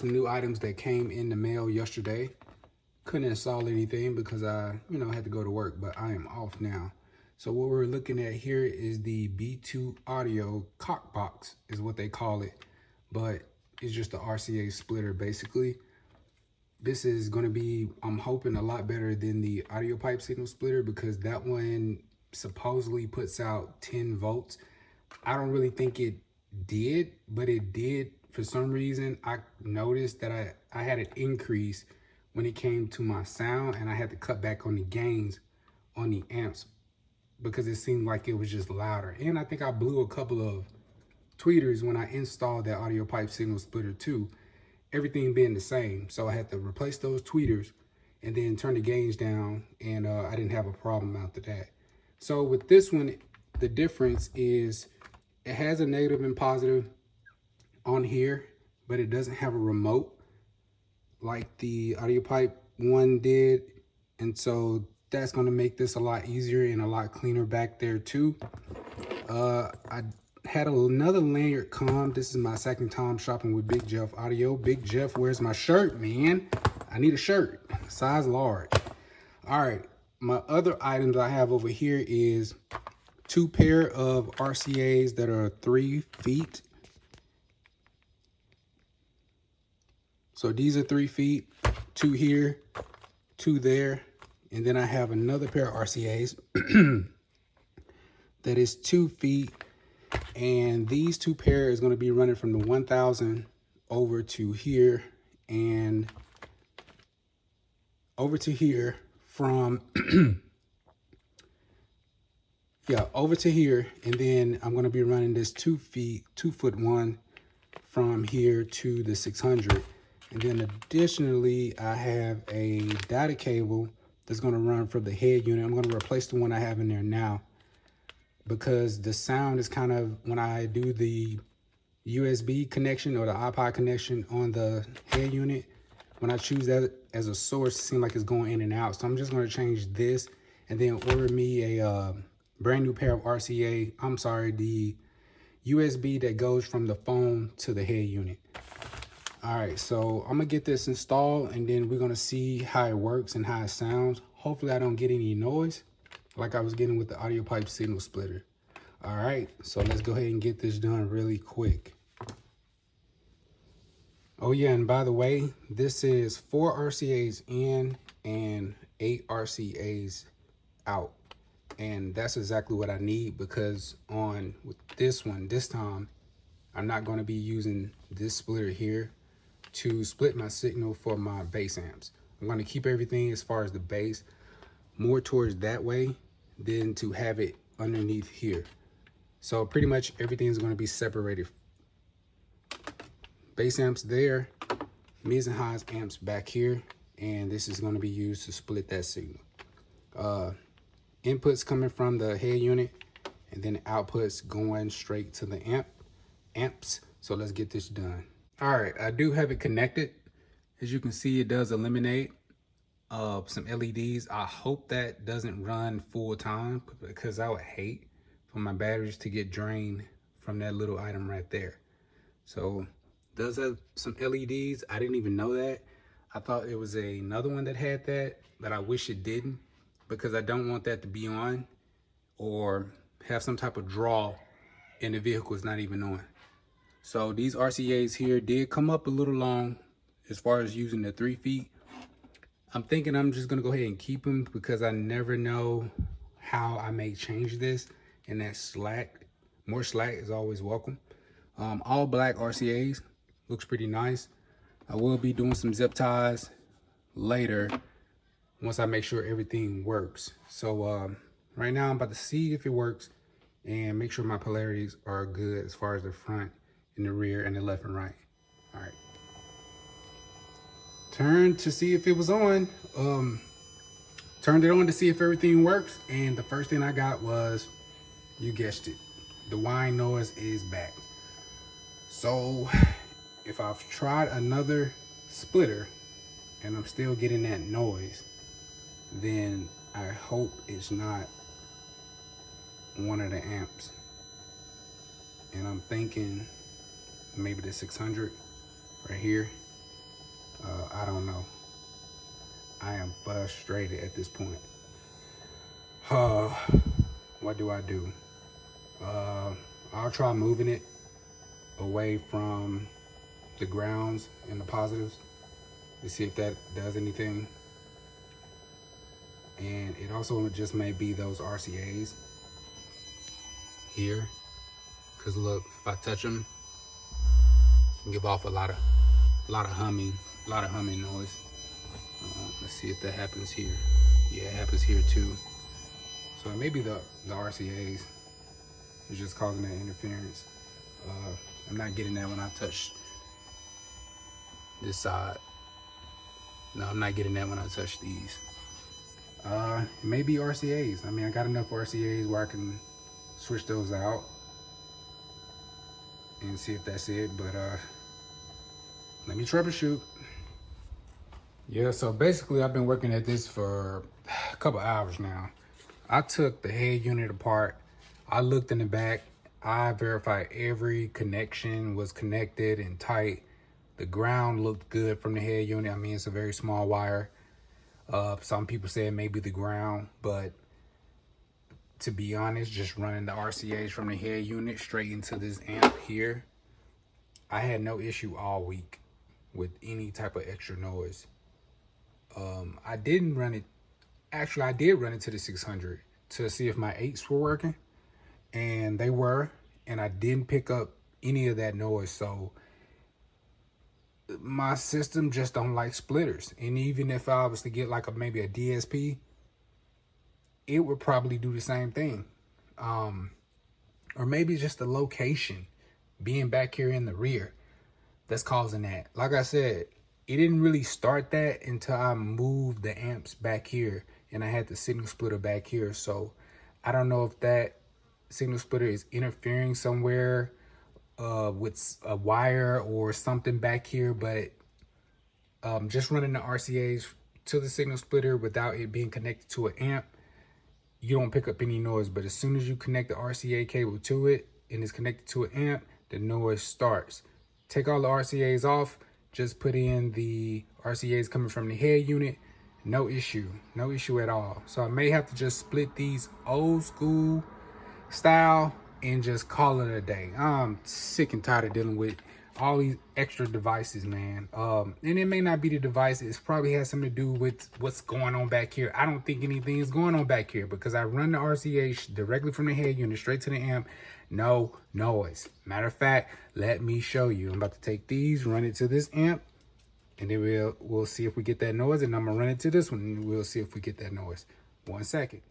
some new items that came in the mail yesterday. Couldn't install anything because I, had to go to work, but I am off now. So what we're looking at here is the B2 Audio Cock Box is what they call it, but it's just the RCA splitter basically. This is going to be, I'm hoping, a lot better than the audio pipe signal splitter because that one supposedly puts out 10 volts. I don't really think it did, but it did. For some reason, I noticed that I had an increase when it came to my sound, and I had to cut back on the gains on the amps because it seemed like it was just louder. And I think I blew a couple of tweeters when I installed that audio pipe signal splitter too, everything being the same. So I had to replace those tweeters and then turn the gains down, and I didn't have a problem after that. So with this one, the difference is it has a negative and positive on here, but it doesn't have a remote like the audio pipe one did. And so that's going to make this a lot easier and a lot cleaner back there too. I had another lanyard come. This is my second time shopping with Big Jeff Audio. Big Jeff, where's my shirt, man? I need a shirt, size large. All right, my other items I have over here is 2 pair of RCAs that are 3 feet. So these are 3 feet, 2 here, 2 there. And then I have another pair of RCAs that is 2 feet. And these 2 pair is going to be running from the 1000 over to here and over to here from, yeah, over to here. And then I'm going to be running this 2 foot one from here to the 600. And then additionally, I have a data cable that's going to run from the head unit. I'm going to replace the one I have in there now because the sound is kind of, when I do the USB connection or the iPod connection on the head unit, when I choose that as a source, it seems like it's going in and out. So I'm just going to change this and then order me a brand new pair of the USB that goes from the phone to the head unit. All right, so I'm gonna get this installed and then we're gonna see how it works and how it sounds. Hopefully I don't get any noise like I was getting with the audio pipe signal splitter. All right, so let's go ahead and get this done really quick. Oh yeah, and by the way, this is 4 RCAs in and 8 RCAs out. And that's exactly what I need because with this one, this time, I'm not gonna be using this splitter here to split my signal for my bass amps. I'm going to keep everything as far as the bass more towards that way than to have it underneath here. So pretty much everything is going to be separated. Bass amps there, mids and highs amps back here, and this is going to be used to split that signal. Inputs coming from the head unit, and then outputs going straight to the amps. So let's get this done. All right, I do have it connected. As you can see, it does eliminate some LEDs. I hope that doesn't run full time because I would hate for my batteries to get drained from that little item right there. So it does have some LEDs. I didn't even know that. I thought it was another one that had that, but I wish it didn't because I don't want that to be on or have some type of draw and the vehicle is not even on. So these RCAs here did come up a little long as far as using the 3 feet. I'm thinking I'm just gonna go ahead and keep them because I never know how I may change this, and that more slack is always welcome. All black RCAs, looks pretty nice. I will be doing some zip ties later once I make sure everything works. So right now I'm about to see if it works and make sure my polarities are good as far as the front and the rear and the left and right. All right. Turn to see if it was on. Turned it on to see if everything works. And the first thing I got was, you guessed it, the whine noise is back. So if I've tried another splitter and I'm still getting that noise, then I hope it's not one of the amps. And I'm thinking maybe the 600 right here. I don't know. I am frustrated at this point. What do I do? I'll try moving it away from the grounds and the positives to see if that does anything. And it also just may be those RCAs here, because look, if I touch them, it can give off a lot of humming noise. Let's see if that happens here. Yeah, it happens here too. So maybe the RCAs is just causing that interference. I'm not getting that when I touch this side. No, I'm not getting that when I touch these. Maybe RCAs. I mean, I got enough RCAs where I can switch those out and see if that's it, but let me troubleshoot. Yeah, so basically I've been working at this for a couple hours now. I took the head unit apart. I looked in the back. I verified every connection was connected and tight. The ground looked good from the head unit. I mean, it's a very small wire. Some people say it may be the ground, but to be honest, just running the RCAs from the head unit straight into this amp here, I had no issue all week with any type of extra noise. I didn't run it. Actually, I did run it to the 600 to see if my 8s were working, and they were, and I didn't pick up any of that noise. So my system just don't like splitters. And even if I was to get like maybe a DSP, it would probably do the same thing. Or maybe just the location being back here in the rear that's causing that. Like I said, it didn't really start that until I moved the amps back here and I had the signal splitter back here. So I don't know if that signal splitter is interfering somewhere with a wire or something back here, but just running the RCAs to the signal splitter without it being connected to an amp, you don't pick up any noise. But as soon as you connect the RCA cable to it and it's connected to an amp, the noise starts. Take all the RCAs off, just put in the RCAs coming from the head unit, no issue at all. So I may have to just split these old school style and just call it a day. I'm sick and tired of dealing with all these extra devices, man. And it may not be the device. It probably has something to do with what's going on back here. I don't think anything is going on back here because I run the RCA directly from the head unit straight to the amp. No noise. Matter of fact, let me show you. I'm about to take these, run it to this amp, and then we'll see if we get that noise. And I'm gonna run it to this one, and we'll see if we get that noise. 1 second.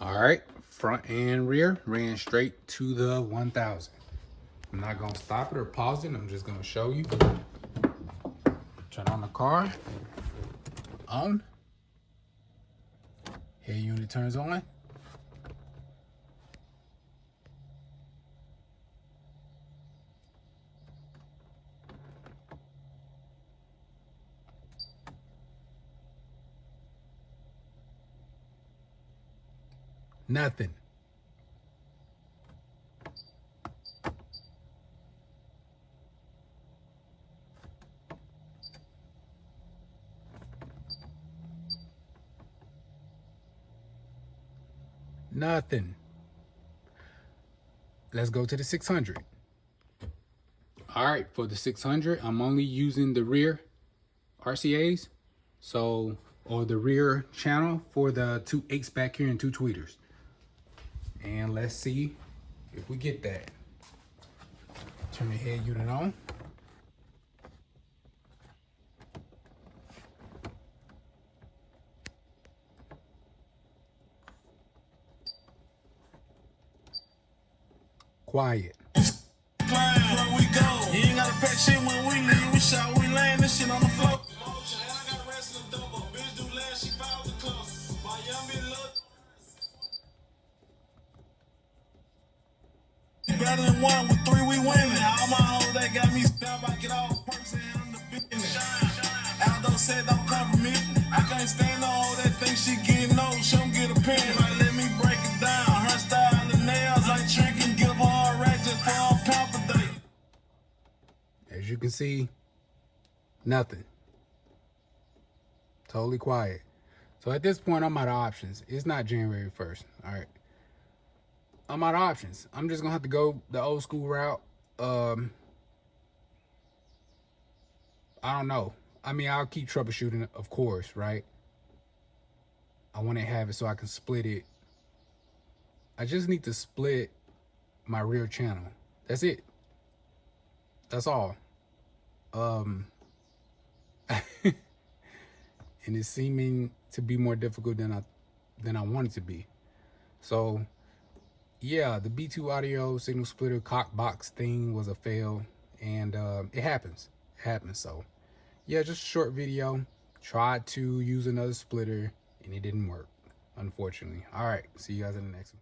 All right, front and rear ran straight to the 1000. I'm not gonna stop it or pause it. I'm just gonna show you. Turn on the car. On. Head unit turns on. Nothing. Nothing. Let's go to the 600. All right, for the 600, I'm only using the rear RCAs, or the rear channel for the 2 8s back here and 2 tweeters. And let's see if we get that. Turn the head unit on. Quiet. Where we go. You ain't gotta pack shit when we leave. We shot, we land this shit on the floor. Better than 1 with 3, we winning. All my hoes that got me spelled, I get all perks and handle the business. Aldo said don't come for me. I can't stand no hoe that think she getting old. She don't get a pen. Like, let me break it down. Her style and nails like tricking. Give her a rack just for a pound per day. As you can see, Nothing. Totally quiet. So at this point, I'm out of options. It's not January 1st. All right. I'm out of options. I'm just going to have to go the old school route. I don't know. I mean, I'll keep troubleshooting, of course, right? I want to have it so I can split it. I just need to split my rear channel. That's it. That's all. And it's seeming to be more difficult than I want it to be. So yeah, the B2 audio signal splitter cock box thing was a fail, and it happens. It happens. So yeah, just a short video. Tried to use another splitter and it didn't work, unfortunately. All right, see you guys in the next one.